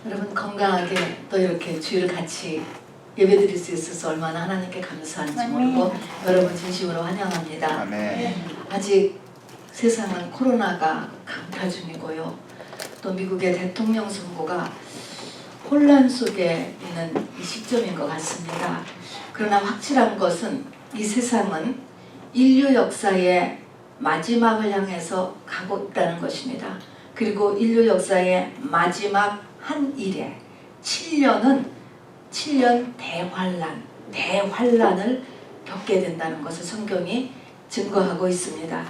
여러분 건강하게 또 이렇게 주일을 같이 예배드릴 수 있어서 얼마나 하나님께 감사한지 모르고 여러분 진심으로 환영합니다. 아멘. 아직 세상은 코로나가 강타 중이고요. 또 미국의 대통령 선거가 혼란 속에 있는 이 시점인 것 같습니다. 그러나 확실한 것은 이 세상은 인류 역사의 마지막을 향해서 가고 있다는 것입니다. 그리고 인류 역사의 마지막 한 일에 7년 대환란을 겪게 된다는 것을 성경이 증거하고 있습니다.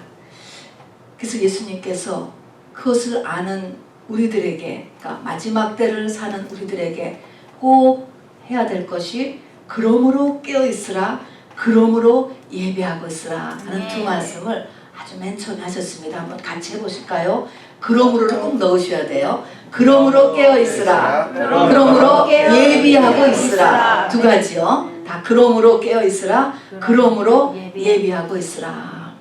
그래서 예수님께서 그것을 아는 우리들에게, 그러니까 마지막 때를 사는 우리들에게 꼭 해야 될 것이 그러므로 깨어있으라, 그러므로 예배하고 있으라 하는 두 말씀을 아주 맨 처음에 하셨습니다. 한번 같이 해보실까요? 그러므로를 꼭 넣으셔야 돼요. 그러므로 깨어있으라, 그러므로 예비하고 있으라. 두 가지요. 다 그러므로 깨어있으라, 그러므로 예비하고 있으라.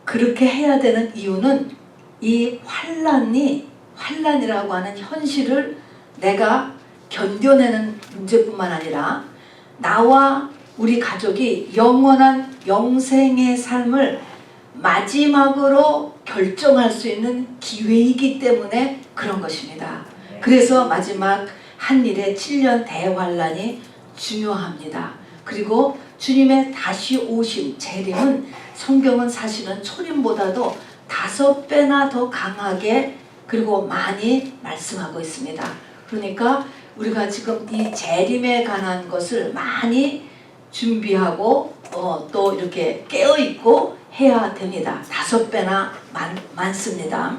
그렇게 해야 되는 이유는 이 환란이라고 하는 현실을 내가 견뎌내는 문제뿐만 아니라 나와 우리 가족이 영원한 영생의 삶을 마지막으로 결정할 수 있는 기회이기 때문에 그런 것입니다. 그래서 마지막 한 일의 7년 대환란이 중요합니다. 그리고 주님의 다시 오심, 재림은 성경은 사실은 초림보다도 5배나 더 강하게 그리고 많이 말씀하고 있습니다. 그러니까 우리가 지금 이 재림에 관한 것을 많이 준비하고 또 이렇게 깨어있고 해야 됩니다. 5배나 많습니다.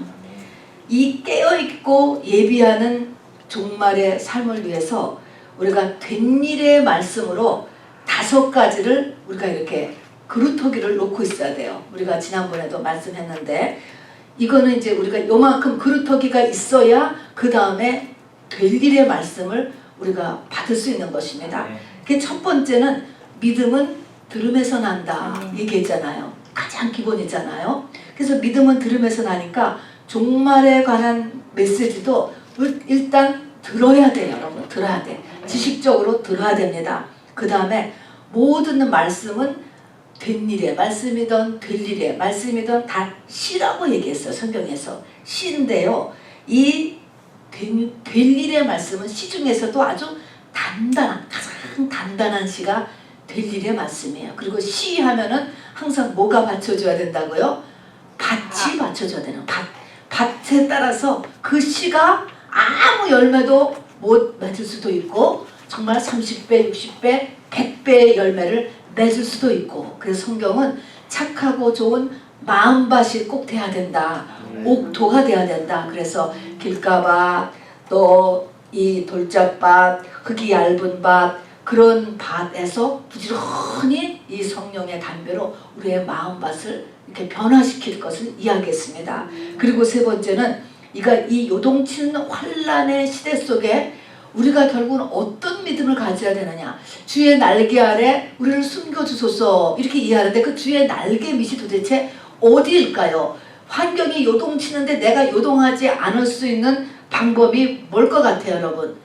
이 깨어있고 예비하는 종말의 삶을 위해서 우리가 된 일의 말씀으로 5가지를 우리가 이렇게 그루터기를 놓고 있어야 돼요. 우리가 지난번에도 말씀했는데 이거는 이제 우리가 요만큼 그루터기가 있어야 그 다음에 될 일의 말씀을 우리가 받을 수 있는 것입니다. 그 첫 번째는 믿음은 들음에서 난다 얘기했잖아요. 가장 기본이잖아요. 그래서 믿음은 들음에서 나니까 종말에 관한 메시지도 일단 들어야 돼요. 여러분 들어야 돼. 지식적으로 들어야 됩니다. 그 다음에 모든 말씀은 된 일의 말씀이든 될 일의 말씀이든 다 시라고 얘기했어요. 성경에서 시인데요. 이 될 일의 말씀은 시 중에서도 아주 가장 단단한 시가 될 일의 말씀이에요. 그리고 시 하면은 항상 뭐가 받쳐줘야 된다고요? 밭이 받쳐줘야 되는 밭에 따라서 그 시가 아무 열매도 못 맺을 수도 있고 정말 30배, 60배, 100배의 열매를 맺을 수도 있고 그래서 성경은 착하고 좋은 마음밭이 꼭 돼야 된다. 옥토가 돼야 된다. 그래서 길가밭 또 이 돌짝밭 흙이 얇은 밭 그런 밭에서 부지런히 이 성령의 담배로 우리의 마음밭을 이렇게 변화시킬 것을 이야기했습니다. 그리고 세 번째는 이 요동치는 환란의 시대 속에 우리가 결국은 어떤 믿음을 가져야 되느냐. 주의 날개 아래 우리를 숨겨주소서 이렇게 이해하는데 그 주의 날개 밑이 도대체 어디일까요? 환경이 요동치는데 내가 요동하지 않을 수 있는 방법이 뭘 것 같아요 여러분?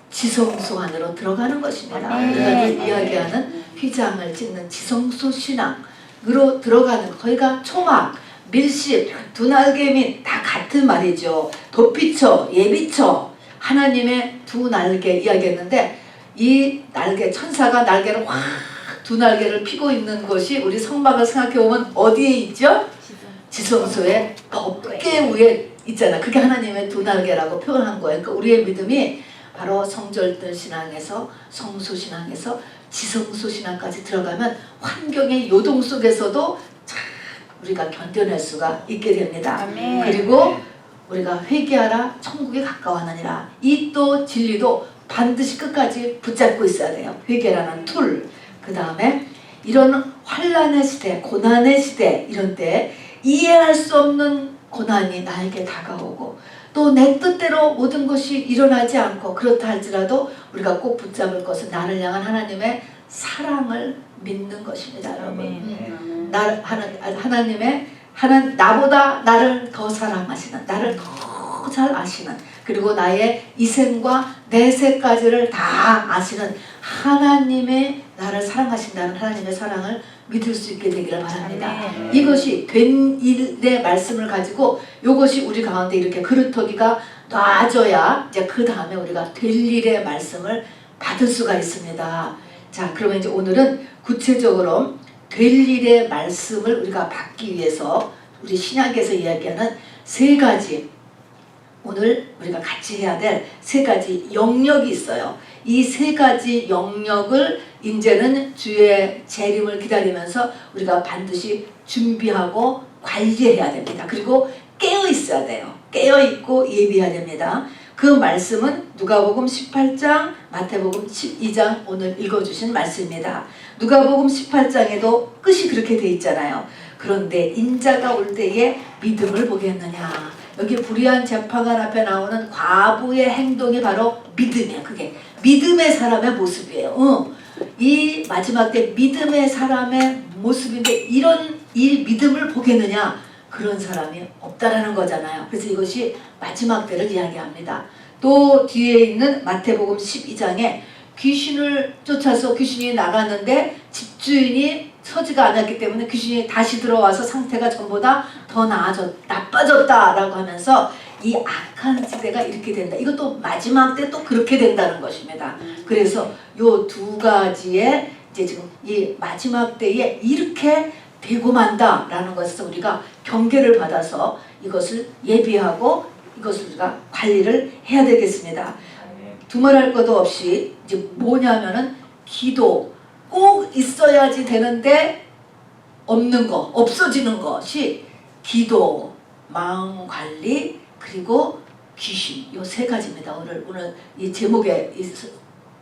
지성소 안으로 들어가는 것입니다. 우리가 이야기하는 휘장을 짓는 지성소 신앙으로 들어가는 것. 거기가 초막, 밀십, 두 날개민 다 같은 말이죠. 도피처, 예비처 하나님의 두 날개 이야기했는데 이 날개 천사가 날개를 확 두 날개를 피고 있는 것이 우리 성막을 생각해보면 어디에 있죠? 지성소의 어깨 위에 있잖아. 그게 하나님의 두 날개라고 표현한 거예요. 그러니까 우리의 믿음이 바로 성절들 신앙에서 성소신앙에서 지성소신앙까지 들어가면 환경의 요동 속에서도 참 우리가 견뎌낼 수가 있게 됩니다. 아멘. 그리고 우리가 회개하라 천국에 가까워하느니라 이 또 진리도 반드시 끝까지 붙잡고 있어야 돼요. 회개라는 툴. 그 다음에 이런 환란의 시대 고난의 시대 이런 때 이해할 수 없는 고난이 나에게 다가오고 또 내 뜻대로 모든 것이 일어나지 않고 그렇다 할지라도 우리가 꼭 붙잡을 것은 나를 향한 하나님의 사랑을 믿는 것입니다. 여러분 하나님의 나보다 나를 더 사랑하시는 나를 더 잘 아시는, 그리고 나의 이생과 내세까지를 다 아시는 하나님의 나를 사랑하신다는 하나님의 사랑을 믿을 수 있게 되기를 바랍니다. 이것이 된 일의 말씀을 가지고 이것이 우리 가운데 이렇게 그루터기가 놔져야 이제 그 다음에 우리가 될 일의 말씀을 받을 수가 있습니다. 자, 그러면 이제 오늘은 구체적으로 될 일의 말씀을 우리가 받기 위해서 우리 신약에서 이야기하는 세 가지, 오늘 우리가 같이 해야 될 세 가지 영역이 있어요. 이 세 가지 영역을 이제는 주의 재림을 기다리면서 우리가 반드시 준비하고 관리해야 됩니다. 그리고 깨어 있어야 돼요. 깨어 있고 예비해야 됩니다. 그 말씀은 누가복음 18장, 마태복음 12장 오늘 읽어주신 말씀입니다. 누가복음 18장에도 끝이 그렇게 돼 있잖아요. 그런데 인자가 올 때에 믿음을 보겠느냐. 여기 불의한 재판관 앞에 나오는 과부의 행동이 바로 믿음이야. 그게 믿음의 사람의 모습이에요. 이 마지막 때 믿음의 사람의 모습인데 이런 이 믿음을 보겠느냐. 그런 사람이 없다라는 거잖아요. 그래서 이것이 마지막 때를 이야기합니다. 또 뒤에 있는 마태복음 12장에 귀신을 쫓아서 귀신이 나갔는데 집주인이 서지가 않았기 때문에 귀신이 다시 들어와서 상태가 전보다 더 나빠졌다라고 하면서 이 악한 지대가 이렇게 된다. 이것도 마지막 때 또 그렇게 된다는 것입니다. 그래서 요 두 가지의 이제 지금 이 마지막 때에 이렇게 되고 만다라는 것에서 우리가 경계를 받아서 이것을 예비하고 이것을 우리가 관리를 해야 되겠습니다. 두말할 것도 없이 이제 뭐냐면은 기도 꼭 있어야지 되는데 없는 거, 없어지는 것이 기도, 마음 관리, 그리고 귀신, 요 세 가지입니다. 오늘 이 제목에 이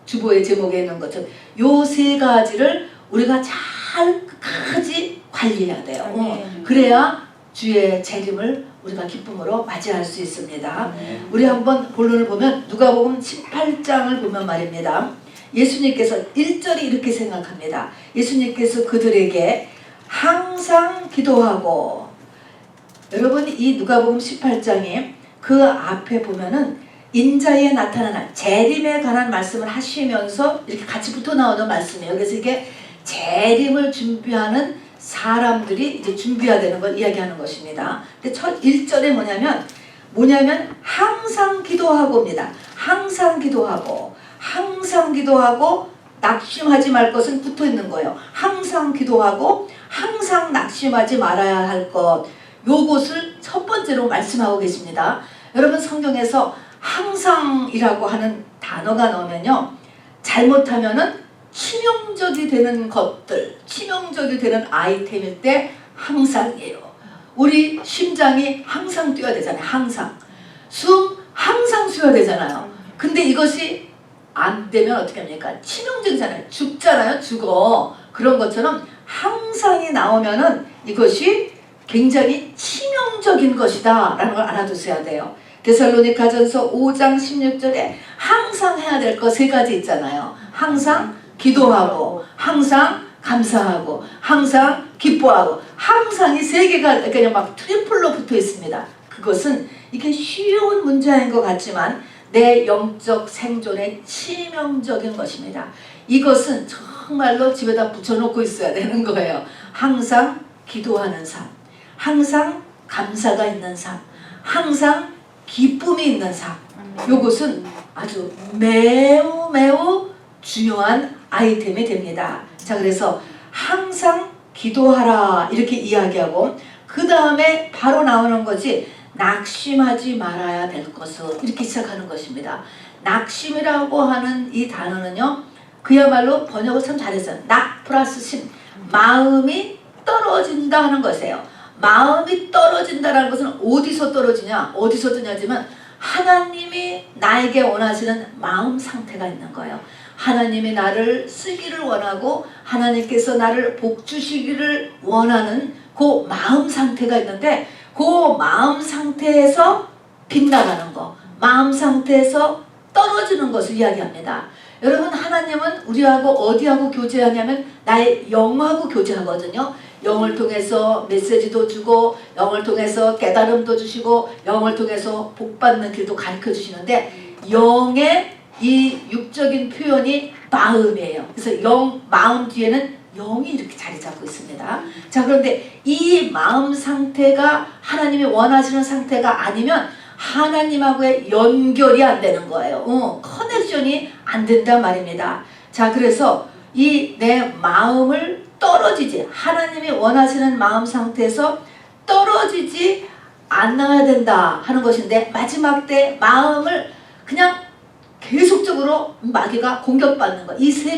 주보의 제목에 있는 것처럼 요 세 가지를 우리가 잘 끝까지 관리해야 돼요. 그래야 주의 재림을 우리가 기쁨으로 맞이할 수 있습니다. 우리 한번 본론을 보면 누가복음 18장을 보면 말입니다. 예수님께서 1절이 이렇게 생각합니다. 예수님께서 그들에게 항상 기도하고, 여러분 이 누가복음 18장에 그 앞에 보면은 인자에 나타나는 재림에 관한 말씀을 하시면서 이렇게 같이 붙어 나오는 말씀이에요. 그래서 이게 재림을 준비하는 사람들이 이제 준비해야 되는 걸 이야기하는 것입니다. 근데 첫 1절에 뭐냐면 항상 기도하고입니다. 항상 기도하고 낙심하지 말 것은 붙어 있는 거예요. 항상 기도하고 항상 낙심하지 말아야 할 것, 요것을 첫 번째로 말씀하고 계십니다. 여러분 성경에서 항상이라고 하는 단어가 나오면요, 잘못하면은 치명적이 되는 것들, 치명적이 되는 아이템일 때 항상이에요. 우리 심장이 항상 뛰어야 되잖아요. 항상. 숨 항상 쉬어야 되잖아요. 근데 이것이 안 되면 어떻게 합니까? 치명적이잖아요. 죽잖아요. 죽어. 그런 것처럼 항상이 나오면은 이것이 굉장히 치명적인 것이다 라는 걸 알아두셔야 돼요. 데살로니가전서 5장 16절에 항상 해야 될 거 세 가지 있잖아요. 항상 기도하고, 항상 감사하고, 항상 기뻐하고, 항상이 세 개가 그냥 막 트리플로 붙어 있습니다. 그것은 이게 쉬운 문제인 것 같지만 내 영적 생존에 치명적인 것입니다. 이것은 정말로 집에다 붙여놓고 있어야 되는 거예요. 항상 기도하는 삶, 항상 감사가 있는 삶, 항상 기쁨이 있는 삶. 이것은 아주 매우 중요한 아이템이 됩니다. 자, 그래서 항상 기도하라 이렇게 이야기하고, 그 다음에 바로 나오는 것이 낙심하지 말아야 될 것을 이렇게 시작하는 것입니다. 낙심이라고 하는 이 단어는요, 그야말로 번역을 참 잘했어요. 낙 플러스 심, 마음이 떨어진다 하는 것이에요. 마음이 떨어진다는 것은 어디서 떨어지냐, 어디서 드냐지만 하나님이 나에게 원하시는 마음 상태가 있는 거예요. 하나님이 나를 쓰기를 원하고 하나님께서 나를 복 주시기를 원하는 그 마음 상태가 있는데, 그 마음 상태에서 빗나가는 거, 마음 상태에서 떨어지는 것을 이야기합니다. 여러분, 하나님은 우리하고 어디하고 교제하냐면 나의 영하고 교제하거든요. 영을 통해서 메시지도 주고 영을 통해서 깨달음도 주시고 영을 통해서 복받는 길도 가르쳐 주시는데 영의 이 육적인 표현이 마음이에요. 그래서 마음 뒤에는 영이 이렇게 자리 잡고 있습니다. 자, 그런데 이 마음 상태가 하나님이 원하시는 상태가 아니면 하나님하고의 연결이 안 되는 거예요. 커넥션이 안 된단 말입니다. 자, 그래서 이 내 마음을 떨어지지, 하나님이 원하시는 마음 상태에서 떨어지지 않아야 된다 하는 것인데, 마지막 때 마음을 그냥 계속적으로 마귀가 공격받는 거.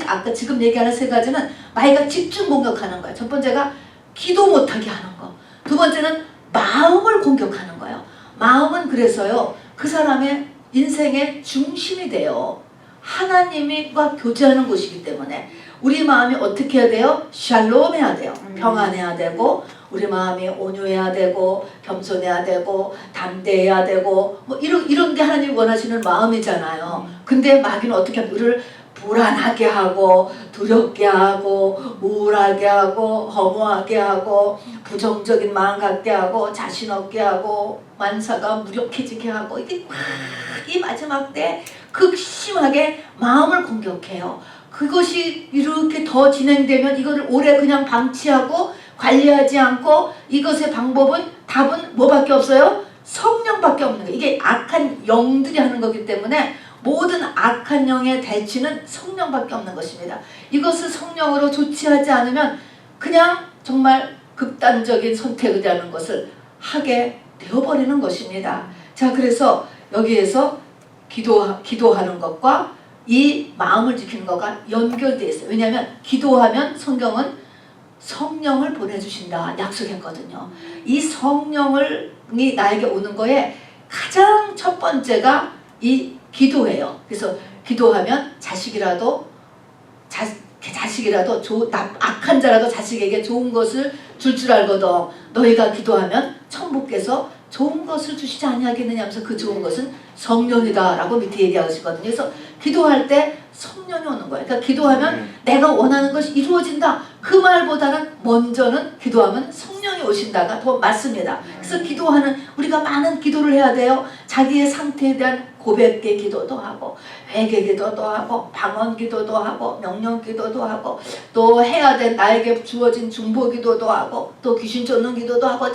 아까 지금 얘기하는 세 가지는 마귀가 집중 공격하는 거예요. 첫 번째가 기도 못하게 하는 거. 두 번째는 마음을 공격하는 거예요. 마음은 그래서요, 그 사람의 인생의 중심이 돼요. 하나님과 교제하는 곳이기 때문에 우리 마음이 어떻게 해야 돼요? 샬롬 해야 돼요. 평안해야 되고, 우리 마음이 온유해야 되고, 겸손해야 되고, 담대해야 되고, 뭐 이런 게 하나님이 원하시는 마음이잖아요. 근데 마귀는 어떻게 하면 우리를 불안하게 하고, 두렵게 하고, 우울하게 하고, 허무하게 하고, 부정적인 마음 갖게 하고, 자신 없게 하고, 만사가 무력해지게 하고, 이게 막 이 마지막 때 극심하게 마음을 공격해요. 그것이 이렇게 더 진행되면 이거를 오래 그냥 방치하고 관리하지 않고, 이것의 답은 뭐밖에 없어요? 성령밖에 없는 거예요. 이게 악한 영들이 하는 거기 때문에 모든 악한 영의 대치는 성령밖에 없는 것입니다. 이것을 성령으로 조치하지 않으면 그냥 정말 극단적인 선택이라는 것을 하게 되어버리는 것입니다. 자, 그래서 여기에서 기도하는 것과 이 마음을 지키는 것과 연결되어 있어요. 왜냐하면 기도하면 성경은 성령을 보내주신다 약속했거든요. 이 성령이 나에게 오는 거에 가장 첫 번째가 이 기도예요. 그래서 기도하면 자식이라도 악한 자라도 자식에게 좋은 것을 줄 알거든. 너희가 기도하면 천부께서 좋은 것을 주시지 아니하겠느냐 하면서 그 좋은 것은 성령이다 라고 밑에 얘기하시거든요. 그래서 기도할 때 성령이 오는 거예요. 그러니까 기도하면 내가 원하는 것이 이루어진다. 그 말보다는 먼저는 기도하면 성령이 오신다가 더 맞습니다. 그래서 우리가 많은 기도를 해야 돼요. 자기의 상태에 대한 고백의 기도도 하고, 회개 기도도 하고, 방언 기도도 하고, 명령 기도도 하고, 또 해야 될 나에게 주어진 중보 기도도 하고, 또 귀신 쫓는 기도도 하고,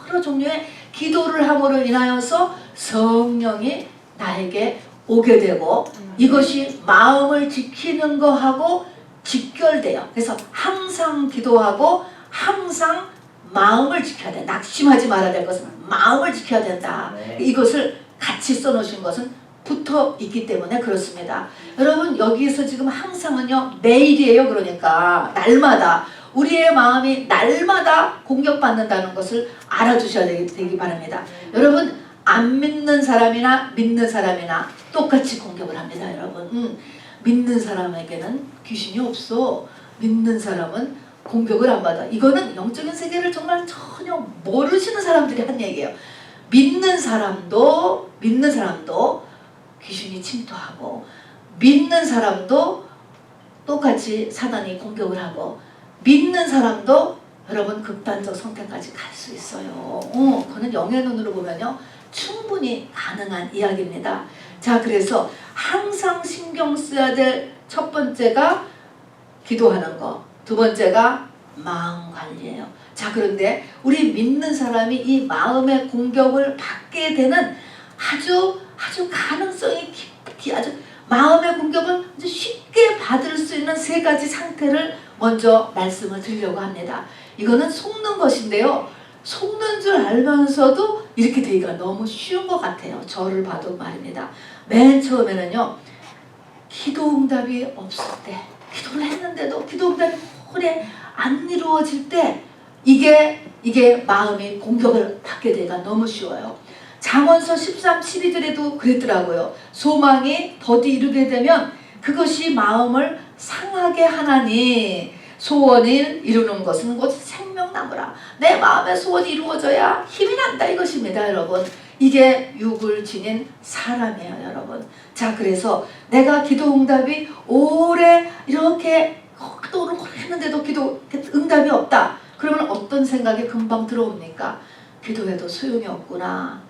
여러 종류의 기도를 함으로 인하여서 성령이 나에게 오게 되고, 이것이 마음을 지키는 거하고 직결돼요. 그래서 항상 기도하고 항상 마음을 지켜야 돼. 낙심하지 말아야 될 것은 마음을 지켜야 된다. 이것을 같이 써놓으신 것은 붙어 있기 때문에 그렇습니다. 여러분, 여기에서 지금 항상은요, 매일이에요. 그러니까 날마다 우리의 마음이 날마다 공격받는다는 것을 알아주셔야 되기 바랍니다. 여러분, 안 믿는 사람이나 믿는 사람이나 똑같이 공격을 합니다. 여러분, 믿는 사람에게는 귀신이 없어. 믿는 사람은 공격을 안 받아. 이거는 영적인 세계를 정말 전혀 모르시는 사람들이 한 얘기예요. 믿는 사람도 귀신이 침투하고, 믿는 사람도 똑같이 사단이 공격을 하고, 믿는 사람도 여러분 극단적 선택까지 갈 수 있어요. 그거는 영의 눈으로 보면요, 충분히 가능한 이야기입니다. 자, 그래서 항상 신경 써야 될 첫 번째가 기도하는 거, 두 번째가 마음 관리예요. 자, 그런데 우리 믿는 사람이 이 마음의 공격을 받게 되는 아주 가능성이 깊이, 아주 마음의 공격을 쉽게 받을 수 있는 세 가지 상태를 먼저 말씀을 드리려고 합니다. 이거는 속는 것인데요, 속는 줄 알면서도 이렇게 되기가 너무 쉬운 것 같아요. 저를 봐도 말입니다. 맨 처음에는요, 기도 응답이 없을 때, 기도를 했는데도 기도 응답이 오래 안 이루어질 때, 이게 마음이 공격을 받게 되기가 너무 쉬워요. 잠언서 13, 12절에도 그랬더라고요. 소망이 더디 이루게 되면 그것이 마음을 상하게 하나니, 소원을 이루는 것은 곧 생명나무라. 내 마음의 소원이 이루어져야 힘이 난다, 이것입니다. 여러분, 이게 육을 지닌 사람이에요. 여러분, 자, 그래서 내가 기도 응답이 오래 이렇게 기도를 했는데도 기도 응답이 없다. 그러면 어떤 생각이 금방 들어옵니까? 기도해도 소용이 없구나.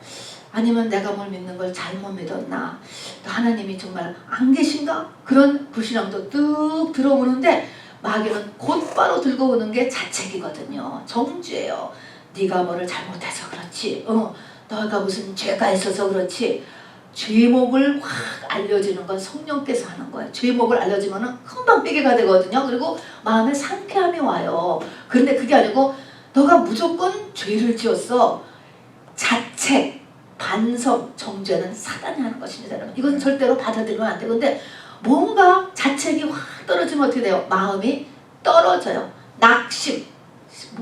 아니면 내가 뭘 믿는 걸 잘못 믿었나? 하나님이 정말 안 계신가? 그런 불신앙도 뚝 들어오는데 마귀는 곧바로 들고 오는 게 자책이거든요. 정죄예요. 네가 뭐를 잘못해서 그렇지. 너가 무슨 죄가 있어서 그렇지. 죄목을 확 알려주는 건 성령께서 하는 거예요. 죄목을 알려주면 금방 삐개가 되거든요. 그리고 마음에 상쾌함이 와요. 그런데 그게 아니고 너가 무조건 죄를 지었어. 자책, 반성, 정죄는 사단이 하는 것입니다. 여러분. 이건 절대로 받아들이면 안 되고, 근데 뭔가 자책이 확 떨어지면 어떻게 돼요? 마음이 떨어져요. 낙심,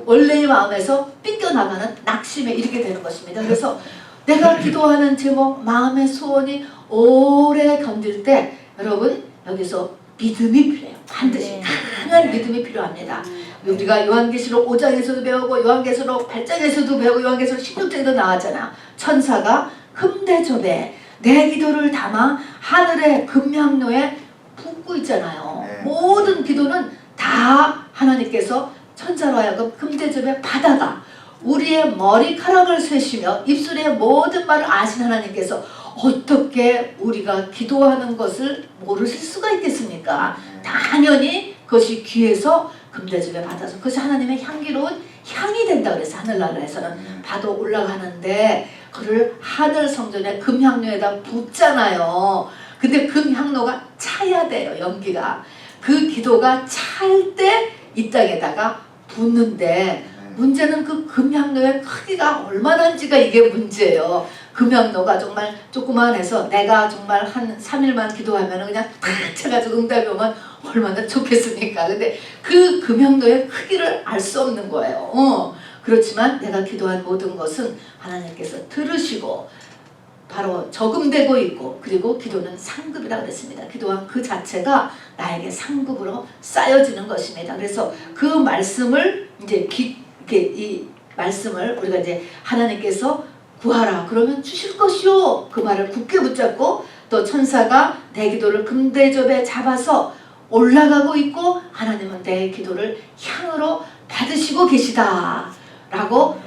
원래의 마음에서 삐껴나가는 낙심에 이르게 되는 것입니다. 그래서 내가 기도하는 제목, 마음의 소원이 오래 견딜 때 여러분 여기서 믿음이 필요해요. 반드시 강한 믿음이 필요합니다. 우리가 요한계시록 5장에서도 배우고 요한계시록 8장에서도 배우고 요한계시록 16장에도 나왔잖아. 천사가 흠대접에 내 기도를 담아 하늘의 금향로에 붓고 있잖아요. 모든 기도는 다 하나님께서 천사로 하여금 흠대접에 받아가 우리의 머리카락을 세시며 입술의 모든 말을 아신 하나님께서 어떻게 우리가 기도하는 것을 모르실 수가 있겠습니까? 당연히 그것이 귀에서 금대접에 받아서 그것이 하나님의 향기로운 향이 된다 그래서 하늘나라에서는 받아 올라가는데 그를 하늘 성전의 금향로에다 붓잖아요. 근데 금향로가 차야 돼요. 연기가. 그 기도가 찰 때 이 땅에다가 붓는데 문제는 그 금향로의 크기가 얼마나인지가 이게 문제예요. 금향로가 정말 조그만해서 내가 정말 한 3일만 기도하면 그냥 탁 쳐가지고 응답이 오면 얼마나 좋겠습니까? 근데 그 금향로의 크기를 알 수 없는 거예요. 그렇지만 내가 기도한 모든 것은 하나님께서 들으시고 바로 저금되고 있고 그리고 기도는 상급이라고 그랬습니다. 기도한 그 자체가 나에게 상급으로 쌓여지는 것입니다. 그래서 그 말씀을 이제 이 말씀을 우리가 이제 하나님께서 구하라 그러면 주실 것이요 그 말을 굳게 붙잡고 또 천사가 내 기도를 금대접에 잡아서 올라가고 있고 하나님은 내 기도를 향으로 받으시고 계시다 라고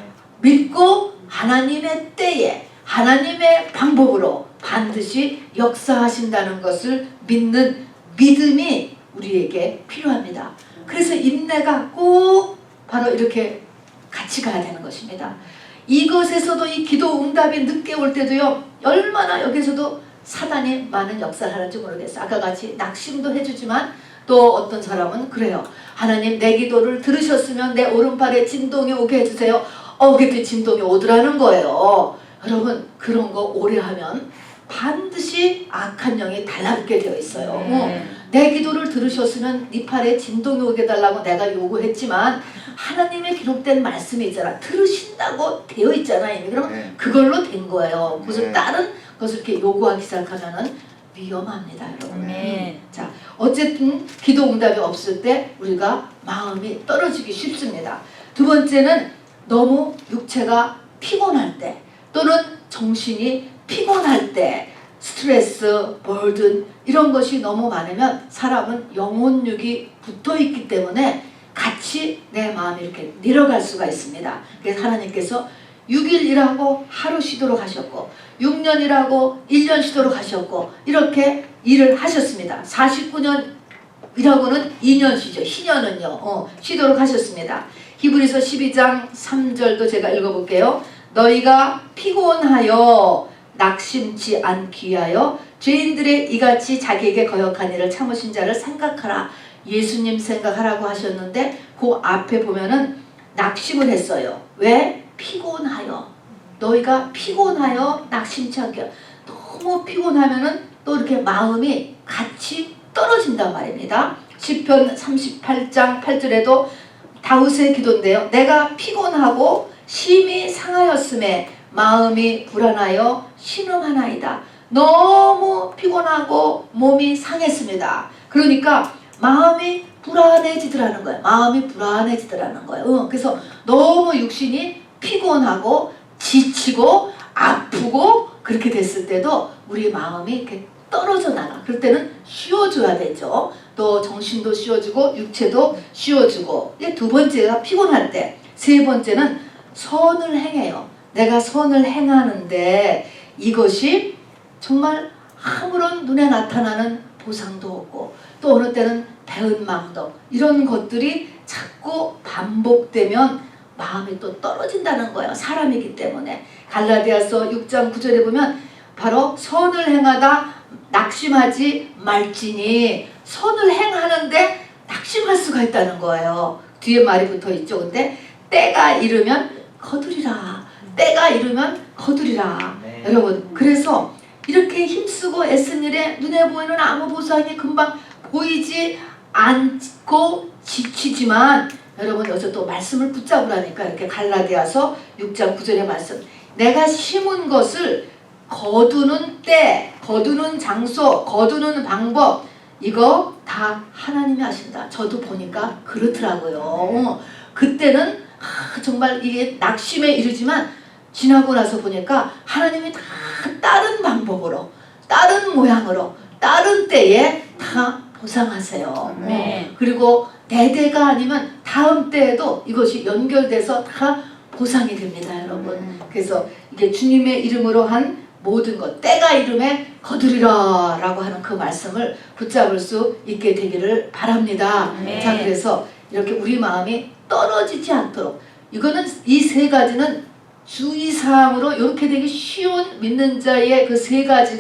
믿고 하나님의 때에 하나님의 방법으로 반드시 역사하신다는 것을 믿는 믿음이 우리에게 필요합니다. 그래서 인내가 꼭 바로 이렇게 같이 가야 되는 것입니다. 이것에서도 이 기도 응답이 늦게 올 때도요 얼마나 여기서도 사단이 많은 역사를 하는지 모르겠어요. 아까 같이 낙심도 해주지만 또 어떤 사람은 그래요. 하나님 내 기도를 들으셨으면 내 오른팔에 진동이 오게 해주세요. 그때 진동이 오더라는 거예요. 여러분 그런 거 오래 하면 반드시 악한 영이 달라붙게 되어 있어요. 내 기도를 들으셨으면 네 팔에 진동이 오게 해달라고 내가 요구했지만 하나님의 기록된 말씀이 있잖아. 들으신다고 되어 있잖아 이미. 그럼 그걸로 된 거예요. 무슨 다른 것을 이렇게 요구하기 시작하면은 위험합니다 여러분. 자 어쨌든 기도 응답이 없을 때 우리가 마음이 떨어지기 쉽습니다. 두 번째는 너무 육체가 피곤할 때 또는 정신이 피곤할 때 스트레스, 버든 이런 것이 너무 많으면 사람은 영혼육이 붙어있기 때문에 같이 내 마음이 이렇게 내려갈 수가 있습니다. 그래서 하나님께서 6일 일하고 하루 쉬도록 하셨고 6년 일하고 1년 쉬도록 하셨고 이렇게 일을 하셨습니다. 49년 일하고는 2년 쉬죠. 희년은요 쉬도록 하셨습니다. 히브리서 12장 3절도 제가 읽어볼게요. 너희가 피곤하여 낙심치 않기 위하여 죄인들의 이같이 자기에게 거역한 일을 참으신 자를 생각하라. 예수님 생각하라고 하셨는데 그 앞에 보면은 낙심을 했어요. 왜? 피곤하여. 너희가 피곤하여 낙심치 않게. 너무 피곤하면은 또 이렇게 마음이 같이 떨어진단 말입니다. 시편 38장 8절에도 다윗의 기도인데요. 내가 피곤하고 심히 상하였음에 마음이 불안하여 신음하나이다. 너무 피곤하고 몸이 상했습니다. 그러니까 마음이 불안해지더라는 거예요. 마음이 불안해지더라는 거예요. 그래서 너무 육신이 피곤하고 지치고 아프고 그렇게 됐을 때도 우리 마음이 이렇게 떨어져 나가. 그럴 때는 쉬어줘야 되죠. 또 정신도 씌워주고 육체도 씌워주고. 이게 두 번째가 피곤할 때. 세 번째는 선을 행해요. 내가 선을 행하는데 이것이 정말 아무런 눈에 나타나는 보상도 없고 또 어느 때는 배은망덕 이런 것들이 자꾸 반복되면 마음이 또 떨어진다는 거예요. 사람이기 때문에. 갈라디아서 6장 9절에 보면 바로 선을 행하다 낙심하지 말지니, 선을 행하는데 낙심할 수가 있다는 거예요. 뒤에 말이 붙어 있죠. 근데 때가 이르면 거두리라. 때가 이르면 거두리라. 네. 여러분, 그래서 이렇게 힘쓰고 애쓴 일에 눈에 보이는 아무 보상이 금방 보이지 않고 지치지만, 여러분 여기서 또 말씀을 붙잡으라니까 이렇게 갈라디아서 6장 9절의 말씀. 내가 심은 것을 거두는 때, 거두는 장소, 거두는 방법, 이거 다 하나님이 하신다. 저도 보니까 그렇더라고요. 그때는 정말 이게 낙심에 이르지만 지나고 나서 보니까 하나님이 다 다른 방법으로, 다른 모양으로, 다른 때에 다 보상하세요. 그리고 내 때가 아니면 다음 때에도 이것이 연결돼서 다 보상이 됩니다, 여러분. 그래서 이게 주님의 이름으로 한 모든 것, 때가 이름에 거두리라 라고 하는 그 말씀을 붙잡을 수 있게 되기를 바랍니다. 자, 그래서 이렇게 우리 마음이 떨어지지 않도록, 이거는 이 세 가지는 주의사항으로 이렇게 되기 쉬운 믿는 자의 그 세 가지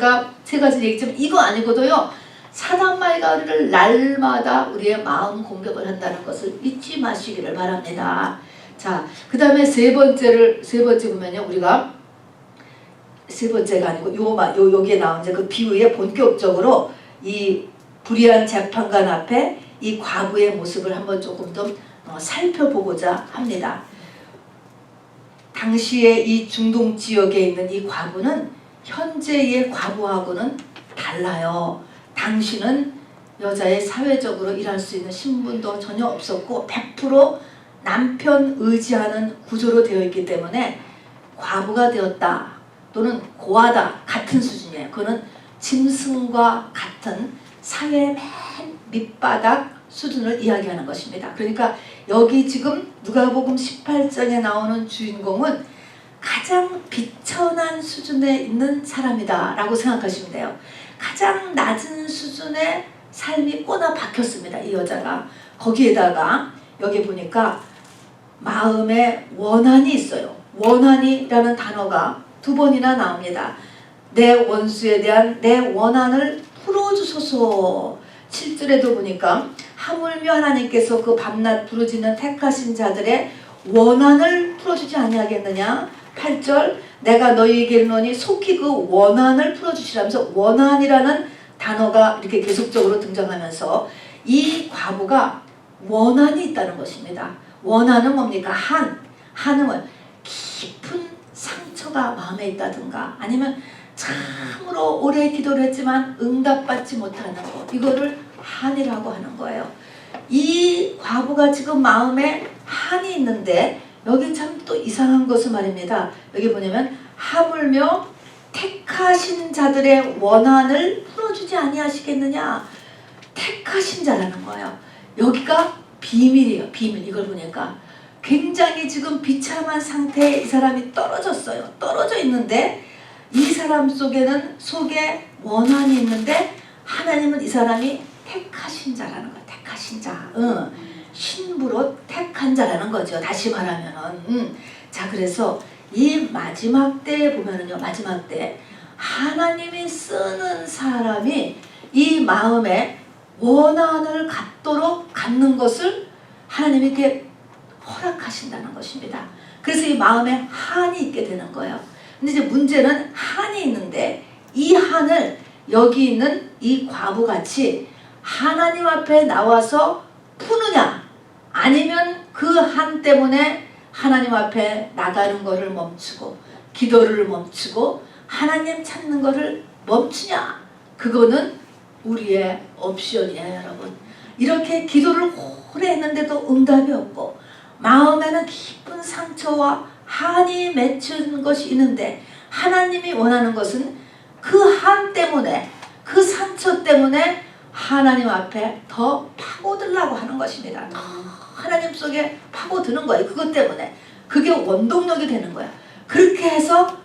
얘기지만 이거 아니고도요, 사단마귀가 우리를 날마다 우리의 마음 공격을 한다는 것을 잊지 마시기를 바랍니다. 자, 그 다음에 세 번째 보면요, 우리가 세 번째가 아니고 여기에 나온 이제 그 비유에 본격적으로 이 불의한 재판관 앞에 이 과부의 모습을 한번 조금 더 살펴보고자 합니다. 당시에 이 중동 지역에 있는 이 과부는 현재의 과부하고는 달라요. 당시는 여자의 사회적으로 일할 수 있는 신분도 전혀 없었고 100% 남편 의지하는 구조로 되어 있기 때문에 과부가 되었다 또는 고하다 같은 수준이에요. 그거는 짐승과 같은 사회의 맨 밑바닥 수준을 이야기하는 것입니다. 그러니까 여기 지금 누가복음 18장에 나오는 주인공은 가장 비천한 수준에 있는 사람이다 라고 생각하시면 돼요. 가장 낮은 수준의 삶이 꼬나 박혔습니다, 이 여자가. 거기에다가 여기 보니까 마음에 원한이 있어요. 원한이라는 단어가 두 번이나 나옵니다. 내 원수에 대한 내 원한을 풀어주소서. 7절에도 보니까 하물며 하나님께서 그 밤낮 부르짖는 택하신 자들의 원한을 풀어주지 아니하겠느냐. 8절 내가 너희에게 이르노니 속히 그 원한을 풀어주시라면서 원한이라는 단어가 이렇게 계속적으로 등장하면서 이 과부가 원한이 있다는 것입니다. 원한은 뭡니까? 한은 깊은 상처가 마음에 있다든가 아니면 참으로 오래 기도를 했지만 응답받지 못하는 것, 이거를 한이라고 하는 거예요. 이 과부가 지금 마음에 한이 있는데 여기 참 또 이상한 것은 말입니다. 여기 뭐냐면 하물며 택하신 자들의 원한을 풀어주지 아니하시겠느냐. 택하신 자라는 거예요. 여기가 비밀이에요. 비밀. 이걸 보니까 굉장히 지금 비참한 상태에 이 사람이 떨어졌어요. 떨어져 있는데 이 사람 속에 원한이 있는데 하나님은 이 사람이 택하신 자라는 거예요. 택하신 자. 신부로 택한 자라는 거죠. 다시 말하면은. 자, 그래서 이 마지막 때에 보면은요, 마지막 때 하나님이 쓰는 사람이 이 마음에 원한을 갖는 것을 하나님이 이렇게 허락하신다는 것입니다. 그래서 이 마음에 한이 있게 되는 거예요. 근데 이제 문제는 한이 있는데 이 한을 여기 있는 이 과부같이 하나님 앞에 나와서 푸느냐, 아니면 그 한 때문에 하나님 앞에 나가는 것을 멈추고 기도를 멈추고 하나님 찾는 것을 멈추냐, 그거는 우리의 옵션이에요, 여러분. 이렇게 기도를 오래 했는데도 응답이 없고 마음에는 깊은 상처와 한이 맺힌 것이 있는데 하나님이 원하는 것은 그 한 때문에, 그 상처 때문에 하나님 앞에 더 파고들라고 하는 것입니다. 더 하나님 속에 파고드는 거예요. 그것 때문에. 그게 원동력이 되는 거야. 그렇게 해서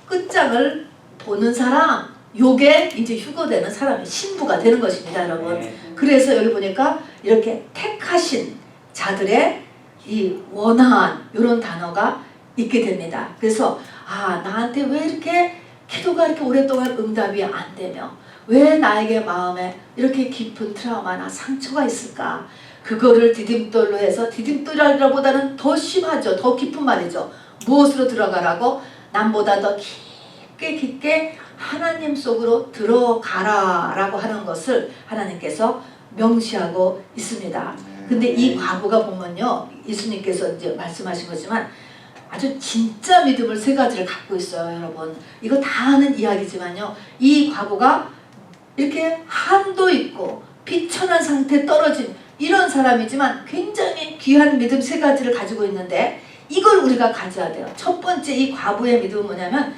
끝장을 보는 사람, 요게 이제 휴거되는 사람이 신부가 되는 것입니다, 여러분. 그래서 여기 보니까 이렇게 택하신 자들의 이 원한 이런 단어가 있게 됩니다. 그래서 나한테 왜 이렇게 기도가 이렇게 오랫동안 응답이 안 되며 왜 나에게 마음에 이렇게 깊은 트라우마나 상처가 있을까? 그거를 디딤돌로 해서, 디딤돌이라기보다는 더 심하죠. 더 깊은 말이죠. 무엇으로 들어가라고? 남보다 더 깊게 하나님 속으로 들어가라 라고 하는 것을 하나님께서 명시하고 있습니다. 근데 이 과부가 보면요, 예수님께서 이제 말씀하신 거지만 아주 진짜 믿음을 세 가지를 갖고 있어요, 여러분. 이거 다 아는 이야기지만요, 이 과부가 이렇게 한도 있고 비천한 상태에 떨어진 이런 사람이지만 굉장히 귀한 믿음 세 가지를 가지고 있는데, 이걸 우리가 가져야 돼요. 첫 번째, 이 과부의 믿음은 뭐냐면,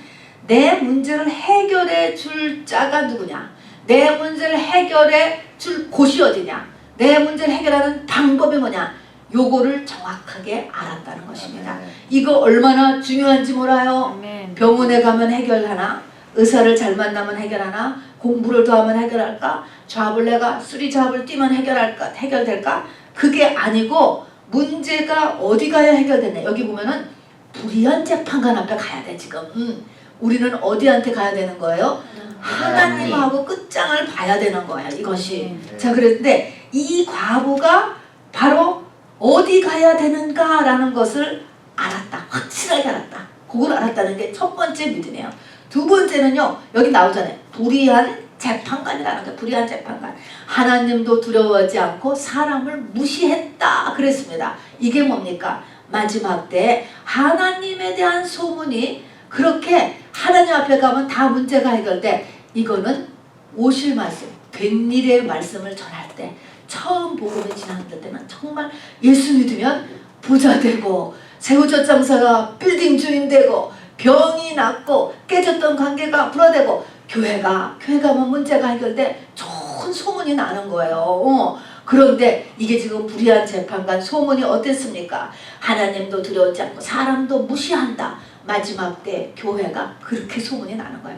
내 문제를 해결해 줄 자가 누구냐, 내 문제를 해결해 줄 곳이 어디냐, 내 문제를 해결하는 방법이 뭐냐, 요거를 정확하게 알았다는 것입니다. 이거 얼마나 중요한지 몰라요. 병원에 가면 해결하나, 의사를 잘 만나면 해결하나, 공부를 더 하면 해결할까, 잡을 내가 쓰리 잡을 뛰면 해결될까? 그게 아니고, 문제가 어디 가야 해결되냐. 여기 보면은 불의한 재판관 앞에 가야 돼. 지금 우리는 어디한테 가야 되는 거예요? 하나님하고 끝장을 봐야 되는 거야, 이것이. 자, 그런데 이 과부가 바로 어디 가야 되는가 라는 것을 알았다. 확실하게 알았다. 그걸 알았다는 게 첫 번째 믿음이에요. 두 번째는요, 여기 나오잖아요. 불의한 재판관이라는 거예요. 불의한 재판관. 하나님도 두려워하지 않고 사람을 무시했다 그랬습니다. 이게 뭡니까? 마지막 때 하나님에 대한 소문이 그렇게 하나님 앞에 가면 다 문제가 해결돼. 이거는 오실 말씀, 된 일의 말씀을 전할 때, 처음 복음이 진행될 때는 정말 예수 믿으면 부자 되고, 새우젓 장사가 빌딩 주인 되고, 병이 낫고, 깨졌던 관계가 풀어되고, 교회가 뭐 문제가 해결돼 좋은 소문이 나는 거예요. 그런데 이게 지금 불의한 재판관 소문이 어땠습니까? 하나님도 두려워하지 않고 사람도 무시한다. 마지막 때 교회가 그렇게 소문이 나는 거야.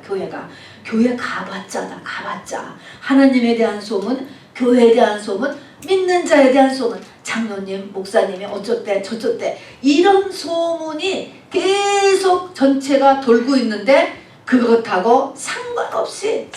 교회 가봤자 하나님에 대한 소문, 교회에 대한 소문, 믿는 자에 대한 소문, 장로님, 목사님이 어쩌대 저쩌대, 이런 소문이 계속 전체가 돌고 있는데, 그것하고 상관없이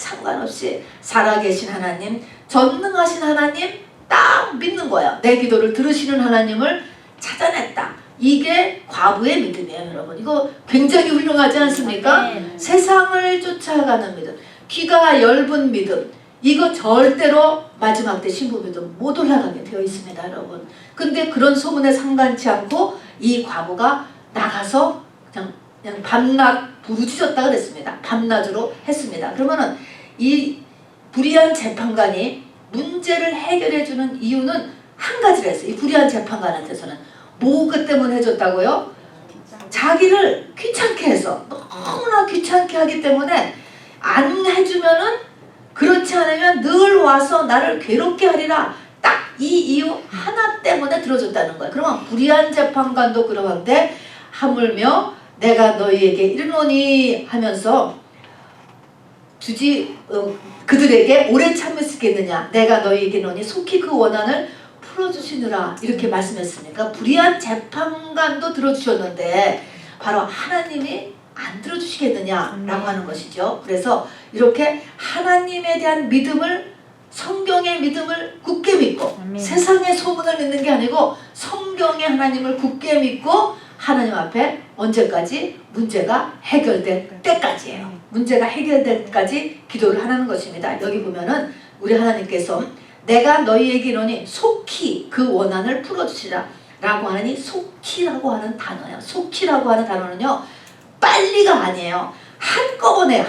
살아계신 하나님, 전능하신 하나님 딱 믿는 거예요. 내 기도를 들으시는 하나님을 찾아냈다. 이게 과부의 믿음이에요, 여러분. 이거 굉장히 훌륭하지 않습니까? 세상을 쫓아가는 믿음, 귀가 엷은 믿음, 이거 절대로 마지막 때 신부 믿음 못 올라가게 되어 있습니다, 여러분. 근데 그런 소문에 상관치 않고 이 과부가 나가서 그냥 밤낮 부르짖었다 그랬습니다. 밤낮으로 했습니다. 그러면은 이 불의한 재판관이 문제를 해결해주는 이유는 한 가지를 했어요. 이 불의한 재판관한테서는 뭐그 때문에 해줬다고요? 자기를 귀찮게 해서, 너무나 귀찮게 하기 때문에 안 해주면은, 그렇지 않으면 늘 와서 나를 괴롭게 하리라. 딱 이 이유 하나 때문에 들어줬다는 거예요. 그러면 불의한 재판관도 그러한데, 하물며 내가 너희에게 이르노니 하면서 그들에게 오래 참을 수 있겠느냐, 내가 너희에게 이르노니 속히 그 원한을 풀어주시느라, 이렇게 말씀했으니까 불의한 재판관도 들어주셨는데 바로 하나님이 안 들어주시겠느냐라고 하는 것이죠. 그래서 이렇게 하나님에 대한 믿음을, 성경의 믿음을 굳게 믿고, 세상의 소문을 믿는 게 아니고 성경의 하나님을 굳게 믿고 하나님 앞에 언제까지? 문제가 해결될 때까지예요. 문제가 해결될 때까지 기도를 하는 것입니다. 여기 보면은 우리 하나님께서 내가 너희에게 이르노니 속히 그 원한을 풀어주시라 라고 하니, 속히라고 하는 단어예요. 속히라고 하는 단어는요, 빨리가 아니에요. 한꺼번에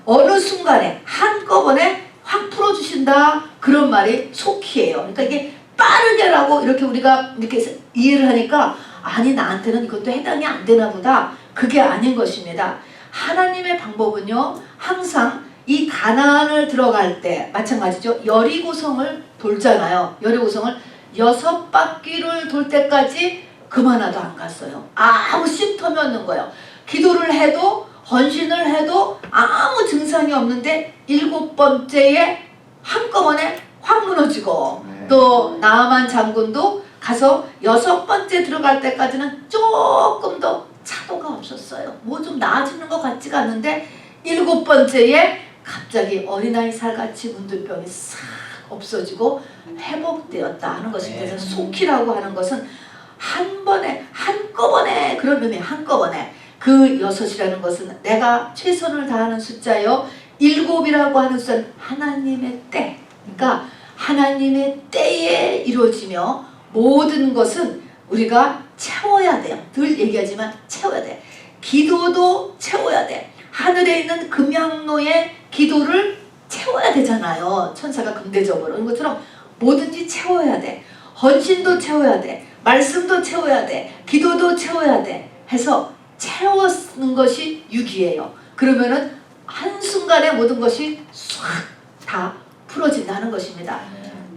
어느 순간에 한꺼번에 확 풀어주신다, 그런 말이 속히예요. 그러니까 이게 빠르게라고 이렇게 우리가 이렇게 이해를 하니까, 아니 나한테는 이것도 해당이 안 되나 보다. 그게 아닌 것입니다. 하나님의 방법은요, 항상 이 가나안을 들어갈 때 마찬가지죠. 여리고성을 돌잖아요. 여리고성을 6바퀴를 돌 때까지 그만하도 안 갔어요. 아무 쉼텀이 없는 거예요. 기도를 해도 헌신을 해도 아무 증상이 없는데 7번째에 한꺼번에 확 무너지고, 또 나아만 장군도 가서 6번째 들어갈 때까지는 조금 더 차도가 없었어요. 뭐 좀 나아지는 것 같지가 않는데 7번째에 갑자기 어린아이 살같이 문둥병이 싹 없어지고 회복되었다 하는 것입니다. 그래서 속히라고 하는 것은 한 번에 한꺼번에, 그런 의미, 한꺼번에. 그 6이라는 것은 내가 최선을 다하는 숫자요, 7이라고 하는 숫자는 하나님의 때, 그러니까 하나님의 때에 이루어지며 모든 것은 우리가 채워야 돼요. 늘 얘기하지만 채워야 돼. 기도도 채워야 돼. 하늘에 있는 금양로의 기도를 채워야 되잖아요. 천사가 금대접으로. 이런 것처럼 뭐든지 채워야 돼. 헌신도 채워야 돼. 말씀도 채워야 돼. 기도도 채워야 돼. 해서 채워쓰는 것이 6이에요. 그러면은 한순간에 모든 것이 싹 다 풀어진다는 것입니다.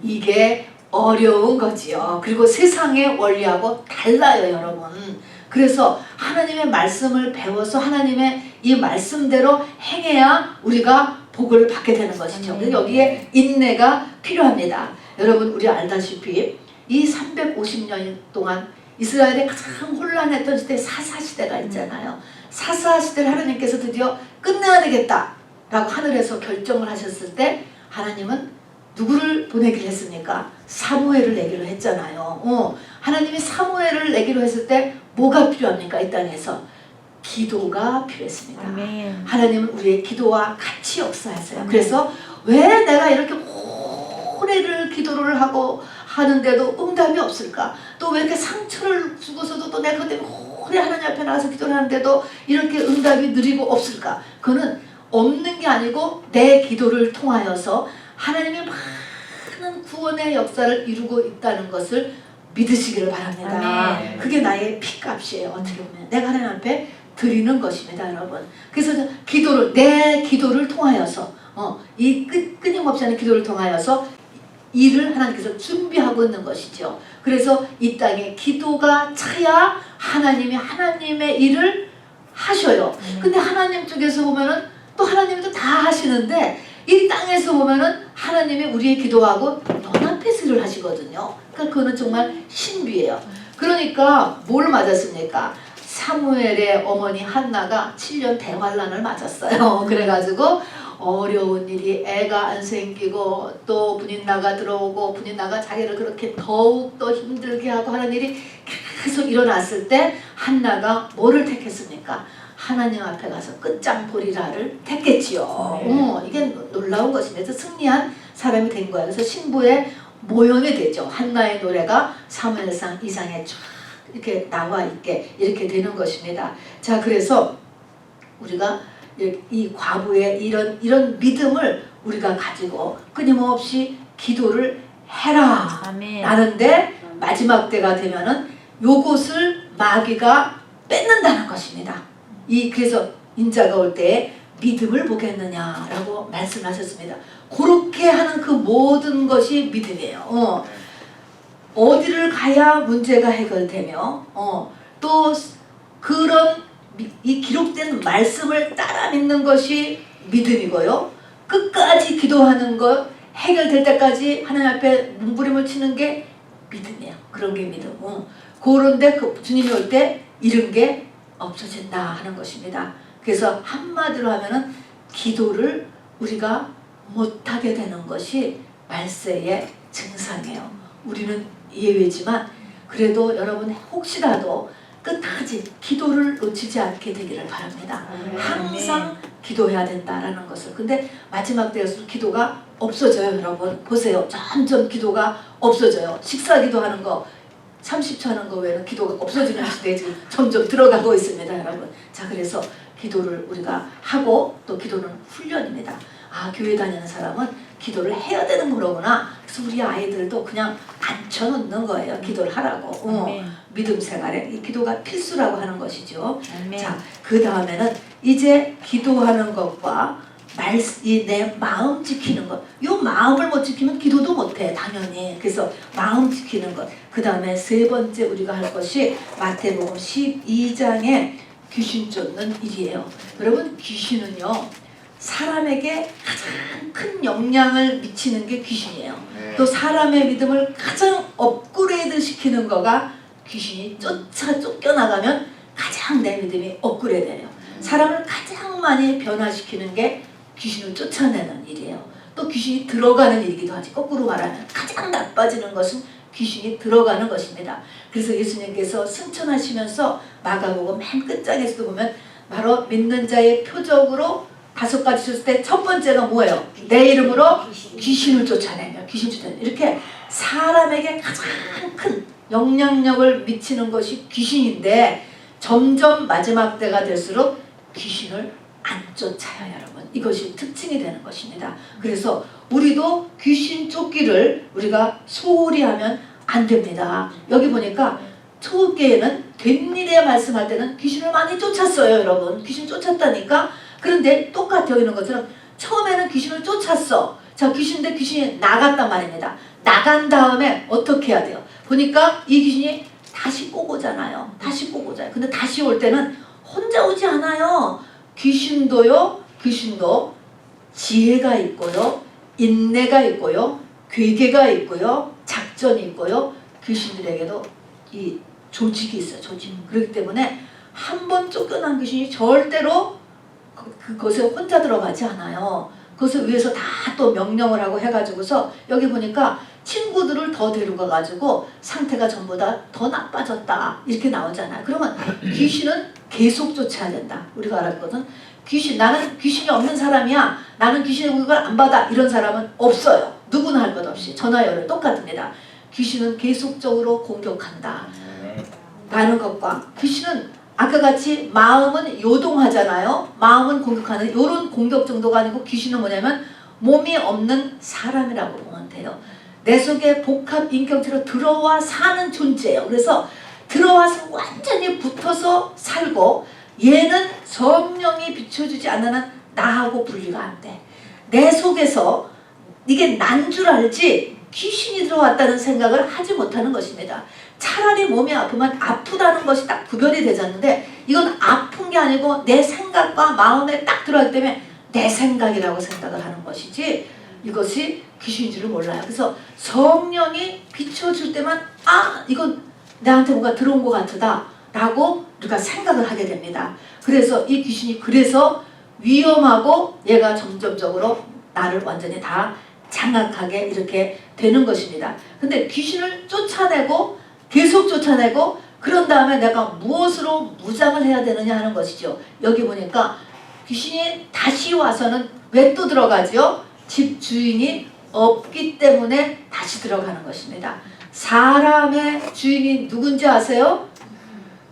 이게 어려운 거지요. 그리고 세상의 원리하고 달라요, 여러분. 그래서 하나님의 말씀을 배워서 하나님의 이 말씀대로 행해야 우리가 복을 받게 되는 것이죠. 그래서 여기에 인내가 필요합니다. 여러분, 우리 알다시피 이 350년 동안 이스라엘이 가장 혼란했던 시대, 사사시대가 있잖아요. 사사시대를 하나님께서 드디어 끝내야 되겠다 라고 하늘에서 결정을 하셨을 때 하나님은 누구를 보내기로 했습니까? 사무엘을 내기로 했잖아요. 하나님이 사무엘을 내기로 했을 때 뭐가 필요합니까? 이 땅에서 기도가 필요했습니다. 아멘. 하나님은 우리의 기도와 같이 역사하세요. 아멘. 그래서 왜 내가 이렇게 오래를 기도를 하고 하는데도 응답이 없을까? 또 왜 이렇게 상처를 주고서도 또 내가 그때 오래 하나님 앞에 나가서 기도를 하는데도 이렇게 응답이 느리고 없을까? 그거는 없는 게 아니고 내 기도를 통하여서 하나님이 많은 구원의 역사를 이루고 있다는 것을 믿으시기를 바랍니다. 아멘. 그게 나의 피값이에요. 어떻게 보면 내가 하나님 앞에 드리는 것입니다, 여러분. 그래서 기도를, 내 기도를 통하여서 이 끊임없이 하는 기도를 통하여서 일을 하나님께서 준비하고 있는 것이죠. 그래서 이 땅에 기도가 차야 하나님이 하나님의 일을 하셔요. 근데 하나님 쪽에서 보면은 또 하나님이 또 다 하시는데 이 땅에서 보면은 하나님이 우리의 기도하고 연합해서 일을 하시거든요. 그러니까 그거는 정말 신비예요. 그러니까 뭘 맞았습니까? 사무엘의 어머니 한나가 7년 대환란을 맞았어요. 그래가지고 어려운 일이 애가 안 생기고 또 분인나가 들어오고 분인나가 자기를 그렇게 더욱 더 힘들게 하고 하는 일이 계속 일어났을 때 한나가 뭐를 택했습니까? 하나님 앞에 가서 끝장보리라를 택했지요. 이게 놀라운 것입니다. 승리한 사람이 된 거예요. 그래서 신부의 모형이 되죠. 한나의 노래가 사무엘상 2장에 쫙 이렇게 나와 있게 이렇게 되는 것입니다. 자, 그래서 우리가 이 과부의 이런 믿음을 우리가 가지고 끊임없이 기도를 해라. 아멘. 라는데 마지막 때가 되면은 요것을 마귀가 뺏는다는 것입니다. 그래서 인자가 올 때 믿음을 보겠느냐라고 말씀하셨습니다. 그렇게 하는 그 모든 것이 믿음이에요. 어디를 가야 문제가 해결되며 또 그런 이 기록된 말씀을 따라 믿는 것이 믿음이고요. 끝까지 기도하는 것, 해결될 때까지 하나님 앞에 몸부림을 치는 게 믿음이에요. 그런 게 믿음. 그런데 주님이 올 때 이런 게 없어진다 하는 것입니다. 그래서 한마디로 하면은 기도를 우리가 못하게 되는 것이 말세의 증상이에요. 우리는 예외지만 그래도 여러분 혹시라도 끝까지 기도를 놓치지 않게 되기를 바랍니다. 항상 기도해야 된다라는 것을. 근데 마지막 때에서 기도가 없어져요. 여러분 보세요. 점점 기도가 없어져요. 식사 기도하는 거 30초 하는 거 외에는 기도가 없어지는 시대에 지금 점점 들어가고 있습니다, 여러분. 자, 그래서 기도를 우리가 하고 또 기도는 훈련입니다. 교회 다니는 사람은 기도를 해야 되는 거구나. 그래서 우리 아이들도 그냥 앉혀놓는 거예요. 기도를 하라고. 믿음 생활에 이 기도가 필수라고 하는 것이죠. 자, 그 다음에는 이제 기도하는 것과 이 내 마음 지키는 것. 요 마음을 못 지키면 기도도 못해 당연히. 그래서 마음 지키는 것. 그 다음에 세 번째 우리가 할 것이 마태복음 12장에 귀신 쫓는 일이에요. 여러분 귀신은요 사람에게 가장 큰 영향을 미치는 게 귀신이에요. 또 사람의 믿음을 가장 업그레이드 시키는 거가 귀신이 쫓겨나가면 가장 내 믿음이 업그레이드돼요. 사람을 가장 많이 변화시키는 게 귀신을 쫓아내는 일이에요. 또 귀신이 들어가는 일이기도 하지. 거꾸로 말하면 가장 나빠지는 것은 귀신이 들어가는 것입니다. 그래서 예수님께서 승천하시면서 마가복음 맨 끝장에서도 보면 바로 믿는 자의 표적으로 5가지 줬을 때 첫 번째가 뭐예요? 내 이름으로 귀신을 쫓아내며 귀신 쫓아내며 이렇게 사람에게 가장 큰 영향력을 미치는 것이 귀신인데 점점 마지막 때가 될수록 귀신을 안 쫓아요 여러분. 이것이 특징이 되는 것입니다. 그래서 우리도 귀신 쫓기를 우리가 소홀히 하면 안 됩니다. 여기 보니까 초기에는 된 일에 말씀할 때는 귀신을 많이 쫓았어요 여러분. 귀신 쫓았다니까. 그런데 똑같이 여기 있는 것처럼 처음에는 귀신을 쫓았어. 자 귀신인데 귀신이 나갔단 말입니다. 나간 다음에 어떻게 해야 돼요? 보니까 이 귀신이 다시 꼭 오잖아요. 다시 꼭 오잖아요. 근데 다시 올 때는 혼자 오지 않아요. 귀신도 지혜가 있고요. 인내가 있고요. 괴계가 있고요. 작전이 있고요. 귀신들에게도 이 조직이 있어요. 조직. 그렇기 때문에 한 번 쫓겨난 귀신이 절대로 그것에 혼자 들어가지 않아요. 그것을 위해서 다 또 명령을 하고 해가지고서 여기 보니까 친구들을 더 데려가 가지고 상태가 전부 다 더 나빠졌다 이렇게 나오잖아요. 그러면 귀신은 계속 쫓아야 된다. 우리가 알았거든. 나는 귀신이 없는 사람이야. 나는 귀신의 공격을 안 받아. 이런 사람은 없어요. 누구나 할 것 없이. 전화 열을 똑같습니다. 귀신은 계속적으로 공격한다. 라는 것과 귀신은 아까 같이 마음은 요동하잖아요. 마음은 공격하는 이런 공격 정도가 아니고 귀신은 뭐냐면 몸이 없는 사람이라고 보면 돼요. 내 속에 복합 인격체로 들어와 사는 존재예요. 그래서 들어와서 완전히 붙어서 살고 얘는 성령이 비춰주지 않는 한 나하고 분리가 안 돼. 내 속에서 이게 난 줄 알지 귀신이 들어왔다는 생각을 하지 못하는 것입니다. 차라리 몸이 아프면 아프다는 것이 딱 구별이 되졌는데 이건 아픈 게 아니고 내 생각과 마음에 딱 들어가기 때문에 내 생각이라고 생각을 하는 것이지 이것이 귀신인 줄을 몰라요. 그래서 성령이 비춰줄 때만 이건 나한테 뭐가 들어온 것 같다 라고 우리가 생각을 하게 됩니다. 그래서 이 귀신이 그래서 위험하고 얘가 점점적으로 나를 완전히 다 장악하게 이렇게 되는 것입니다. 근데 귀신을 쫓아내고 계속 쫓아내고 그런 다음에 내가 무엇으로 무장을 해야 되느냐 하는 것이죠. 여기 보니까 귀신이 다시 와서는 왜 또 들어가죠? 집 주인이 없기 때문에 다시 들어가는 것입니다. 사람의 주인이 누군지 아세요?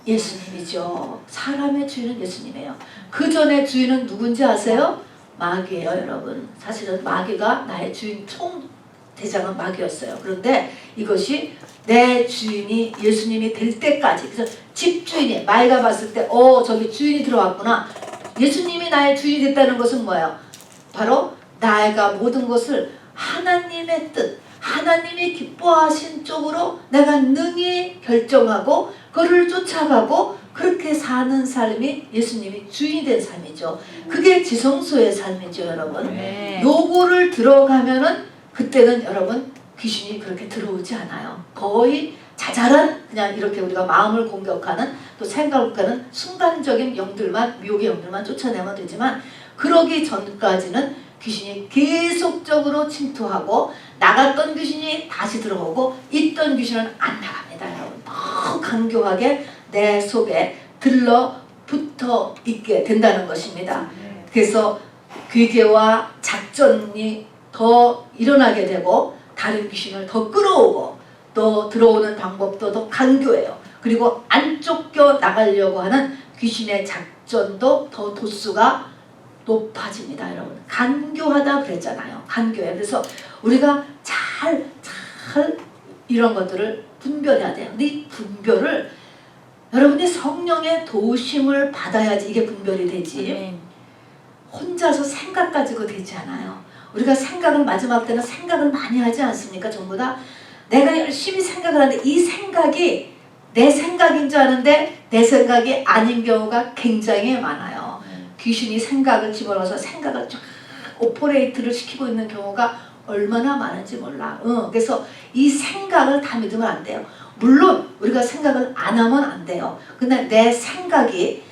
예수님이죠. 사람의 주인은 예수님이에요. 그 전에 주인은 누군지 아세요? 마귀예요 여러분. 사실은 마귀가 나의 주인 총대장은 마귀였어요. 그런데 이것이 내 주인이 예수님이 될 때까지 그래서 집주인이 마귀가 봤을 때 저기 주인이 들어왔구나. 예수님이 나의 주인이 됐다는 것은 뭐예요? 바로 내가 모든 것을 하나님의 뜻 하나님이 기뻐하신 쪽으로 내가 능히 결정하고 그를 쫓아가고 그렇게 사는 삶이 예수님이 주인이 된 삶이죠. 그게 지성소의 삶이죠 여러분. 요거를 들어가면은 그때는 여러분 귀신이 그렇게 들어오지 않아요. 거의 자잘한 그냥 이렇게 우리가 마음을 공격하는 또 생각을 가는 순간적인 영들만 미혹의 영들만 쫓아내면 되지만 그러기 전까지는 귀신이 계속적으로 침투하고 나갔던 귀신이 다시 들어오고 있던 귀신은 안 나갑니다. 여러분 더 강교하게 내 속에 들러붙어 있게 된다는 것입니다. 그래서 괴계와 작전이 더 일어나게 되고 다른 귀신을 더 끌어오고 또 들어오는 방법도 더 강교해요. 그리고 안 쫓겨 나가려고 하는 귀신의 작전도 더 도수가 높아집니다. 여러분 간교하다 그랬잖아요. 간교해. 그래서 우리가 잘 이런 것들을 분별해야 돼요. 근데 이 분별을 여러분이 성령의 도우심을 받아야지 이게 분별이 되지. 혼자서 생각 가지고 되지 않아요. 우리가 생각을 마지막 때는 생각을 많이 하지 않습니까? 전부 다 내가 열심히 생각을 하는데 이 생각이 내 생각인 줄 아는데 내 생각이 아닌 경우가 굉장히 많아요. 귀신이 생각을 집어넣어서 생각을 쫙 오퍼레이트를 시키고 있는 경우가 얼마나 많은지 몰라. 그래서 이 생각을 다 믿으면 안 돼요. 물론 우리가 생각을 안 하면 안 돼요. 근데 내 생각이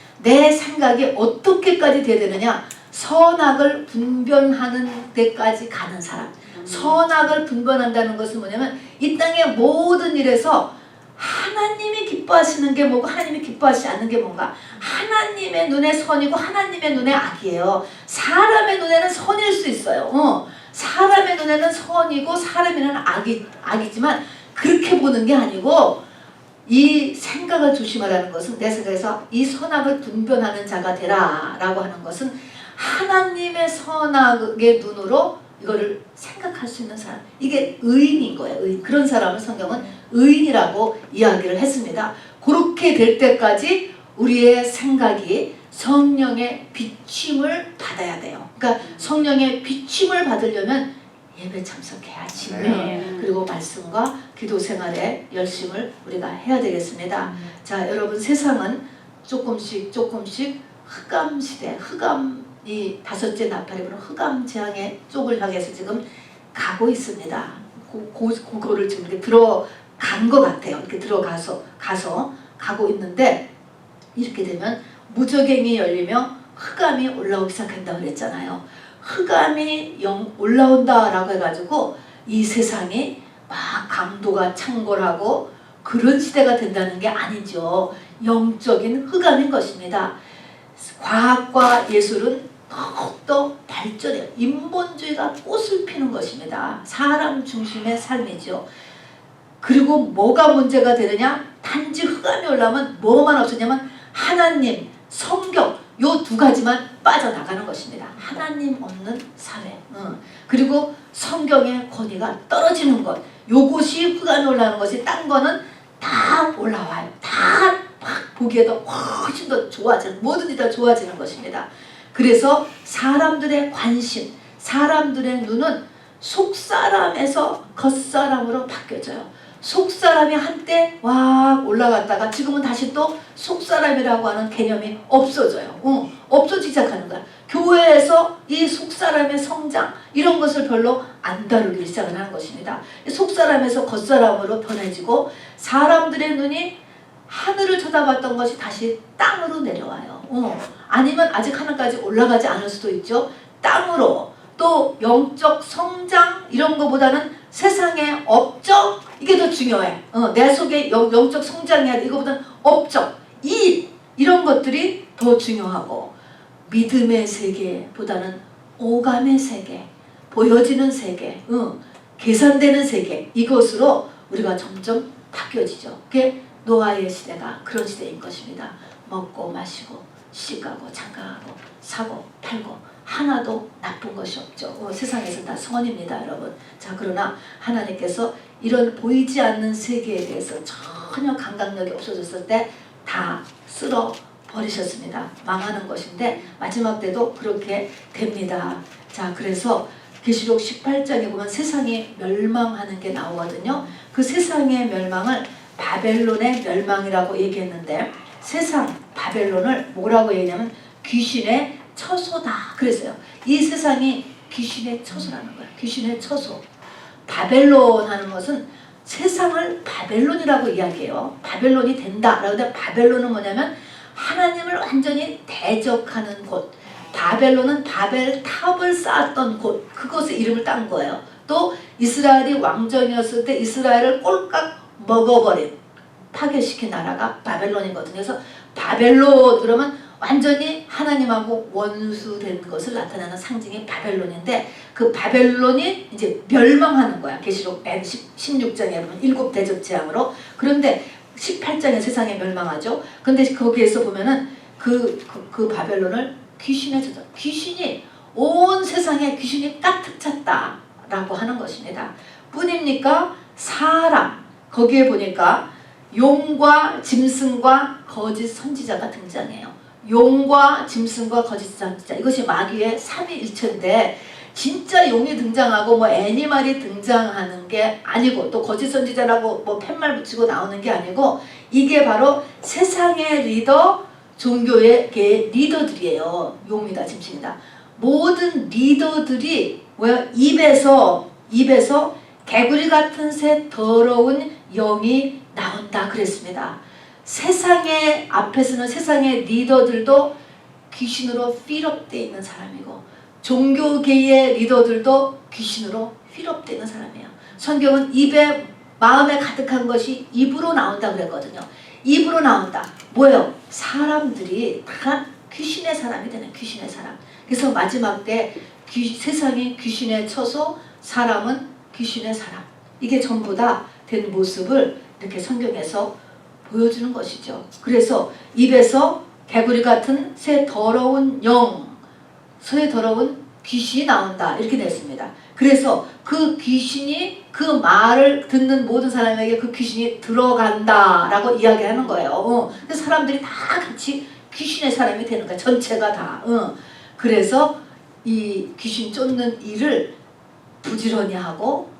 어떻게까지 돼야 되느냐? 선악을 분별하는 데까지 가는 사람. 선악을 분별한다는 것은 뭐냐면 이 땅의 모든 일에서 하나님이 기뻐하시는 게 뭐고 하나님이 기뻐하시지 않는 게 뭔가. 하나님의 눈에 선이고 하나님의 눈에 악이에요. 사람의 눈에는 선일 수 있어요. 사람의 눈에는 선이고 사람의 눈에는 악이지만 그렇게 보는 게 아니고 이 생각을 조심하라는 것은 내 생각에서 이 선악을 분별하는 자가 되라 라고 하는 것은 하나님의 선악의 눈으로 이거를 생각할 수 있는 사람. 이게 의인인 거예요. 의인. 그런 사람을 성경은 의인이라고 이야기를 했습니다. 그렇게 될 때까지 우리의 생각이 성령의 비침을 받아야 돼요. 그러니까 성령의 비침을 받으려면 예배 참석해야지. 그리고 말씀과 기도 생활에 열심을 우리가 해야 되겠습니다. 자, 여러분 세상은 조금씩 흑암시대, 흑암이 다섯째 나팔이 부는 흑암 재앙의 쪽을 향해서 지금 가고 있습니다. 그거를 지금 이렇게 들어간 것 같아요. 이렇게 들어가서 가고 있는데 이렇게 되면 무저갱이 열리며 흑암이 올라오기 시작한다고 그랬잖아요. 흑암이 올라온다라고 해가지고 이 세상이 막 강도가 창궐하고 그런 시대가 된다는 게 아니죠. 영적인 흑암인 것입니다. 과학과 예술은 더욱더 발전해요. 인본주의가 꽃을 피는 것입니다. 사람 중심의 삶이죠. 그리고 뭐가 문제가 되느냐? 단지 흑암이 올라오면 뭐만 없었냐면 하나님, 성경 요 두 가지만 빠져나가는 것입니다. 하나님 없는 사회. 그리고 성경의 권위가 떨어지는 것. 요것이 흑암이 올라오는 것이 딴 거는 다 올라와요. 다 막 보기에도 훨씬 더 좋아지는, 뭐든지 다 좋아지는 것입니다. 그래서 사람들의 관심, 사람들의 눈은 속사람에서 겉사람으로 바뀌어져요. 속사람이 한때 와 올라갔다가 지금은 다시 또 속사람이라고 하는 개념이 없어져요. 없어지기 시작하는 거야. 교회에서 이 속사람의 성장 이런 것을 별로 안 다루기 시작을 하는 것입니다. 속사람에서 겉사람으로 변해지고 사람들의 눈이 하늘을 쳐다봤던 것이 다시 땅으로 내려와요. 아니면 아직 하늘까지 올라가지 않을 수도 있죠. 땅으로. 또 영적 성장 이런 것보다는 세상의 업적 이게 더 중요해. 내 속에 영적 성장해야 돼. 이거보다는 업적, 일 이런 것들이 더 중요하고 믿음의 세계보다는 오감의 세계, 보여지는 세계, 계산되는 세계 이것으로 우리가 점점 바뀌어지죠. 그게 노아의 시대가 그런 시대인 것입니다. 먹고 마시고 시가고 장가가고 사고 팔고 하나도 나쁜 것이 없죠. 세상에서 다 선입니다, 여러분. 자, 그러나 하나님께서 이런 보이지 않는 세계에 대해서 전혀 감각력이 없어졌을 때 다 쓸어 버리셨습니다. 망하는 것인데 마지막 때도 그렇게 됩니다. 자, 그래서 계시록 18장에 보면 세상이 멸망하는 게 나오거든요. 그 세상의 멸망을 바벨론의 멸망이라고 얘기했는데 세상 바벨론을 뭐라고 얘기하냐면 귀신의 처소다 그랬어요. 이 세상이 귀신의 처소라는 거예요. 귀신의 처소. 바벨론 하는 것은 세상을 바벨론이라고 이야기해요. 바벨론이 된다. 그런데 바벨론은 뭐냐면 하나님을 완전히 대적하는 곳. 바벨론은 바벨탑을 쌓았던 곳. 그것의 이름을 딴 거예요. 또 이스라엘이 왕정이었을 때 이스라엘을 꼴깍 먹어버린 파괴시킨 나라가 바벨론이거든요. 그래서 바벨론 그러면 완전히 하나님하고 원수된 것을 나타내는 상징이 바벨론인데 그 바벨론이 이제 멸망하는 거야. 계시록 16장에 보면 7대접 재앙으로. 그런데 18장에 세상에 멸망하죠. 근데 거기에서 보면은 그 바벨론을 귀신의 저주, 귀신이 온 세상에 귀신이 가득 찼다라고 하는 것입니다. 뿐입니까? 사람 거기에 보니까 용과 짐승과 거짓 선지자가 등장해요. 용과 짐승과 거짓 선지자, 이것이 마귀의 삼위일체인데 진짜 용이 등장하고 뭐 애니멀이 등장하는 게 아니고 또 거짓 선지자라고 뭐 팻말 붙이고 나오는 게 아니고 이게 바로 세상의 리더, 종교의 리더들이에요. 용이다 짐승이다. 모든 리더들이 뭐야? 입에서 개구리 같은 새 더러운 영이 나온다 그랬습니다. 세상의 앞에서는 세상의 리더들도 귀신으로 필업되어 있는 사람이고 종교계의 리더들도 귀신으로 필업되어 있는 사람이에요. 성경은 입에 마음에 가득한 것이 입으로 나온다 그랬거든요. 입으로 나온다. 뭐예요? 사람들이 다 귀신의 사람이 되는 귀신의 사람. 그래서 마지막 때 세상이 귀신에 쳐서 사람은 귀신의 사람. 이게 전부 다 된 모습을 이렇게 성경에서 보여주는 것이죠. 그래서 입에서 개구리 같은 새 더러운 새 더러운 귀신이 나온다 이렇게 됐습니다. 그래서 그 귀신이 그 말을 듣는 모든 사람에게 그 귀신이 들어간다라고 이야기하는 거예요. 그래서 사람들이 다 같이 귀신의 사람이 되는 거야. 전체가 다. 그래서 이 귀신 쫓는 일을 부지런히 하고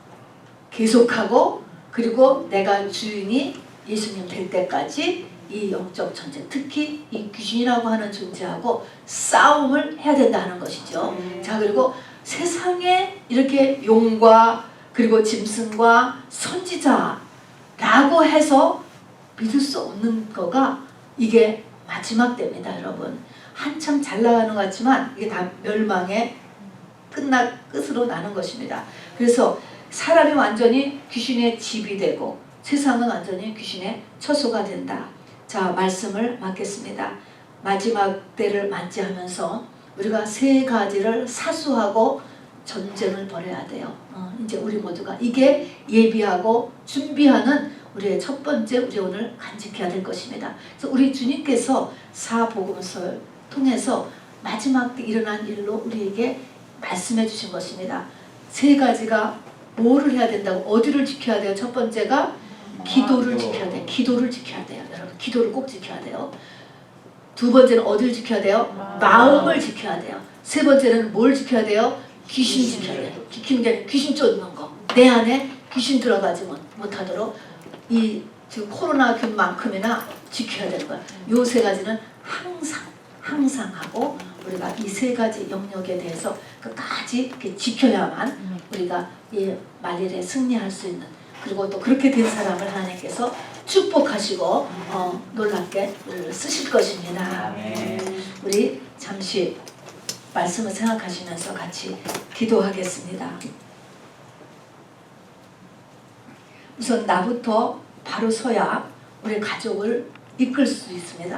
계속하고 그리고 내가 주인이 예수님 될 때까지 이 영적 전쟁, 특히 이 귀신이라고 하는 존재하고 싸움을 해야 된다 하는 것이죠. 자, 그리고 세상에 이렇게 용과 그리고 짐승과 선지자라고 해서 믿을 수 없는 거가 이게 마지막 때입니다, 여러분. 한참 잘 나가는 것 같지만 이게 다 멸망의 끝으로 나는 것입니다. 그래서 사람이 완전히 귀신의 집이 되고 세상은 완전히 귀신의 처소가 된다. 자, 말씀을 맡겠습니다. 마지막 때를 맞이하면서 우리가 세 가지를 사수하고 전쟁을 벌여야 돼요. 이제 우리 모두가 이게 예비하고 준비하는 우리의 첫 번째 우리 오늘 간직해야 될 것입니다. 그래서 우리 주님께서 사복음서를 통해서 마지막 때 일어난 일로 우리에게 말씀해 주신 것입니다. 세 가지가 뭐를 해야 된다고, 어디를 지켜야 돼요? 첫 번째가 기도를 지켜야 돼요. 기도를 지켜야 돼요. 여러분, 기도를 꼭 지켜야 돼요. 두 번째는 어디를 지켜야 돼요? 마음을 지켜야 돼요. 세 번째는 뭘 지켜야 돼요? 귀신 지켜야 돼요. 지키는 게 아니라 귀신 쫓는 거. 내 안에 귀신 들어가지 못하도록 이 지금 코로나균만큼이나 지켜야 되는 거야. 요 세 가지는 항상 하고 우리가 이 세 가지 영역에 대해서 끝까지 이렇게 지켜야만 우리가 이 말일에 승리할 수 있는, 그리고 또 그렇게 된 사람을 하나님께서 축복하시고 놀랍게 쓰실 것입니다. 우리 잠시 말씀을 생각하시면서 같이 기도하겠습니다. 우선 나부터 바로 서야 우리 가족을 이끌 수 있습니다.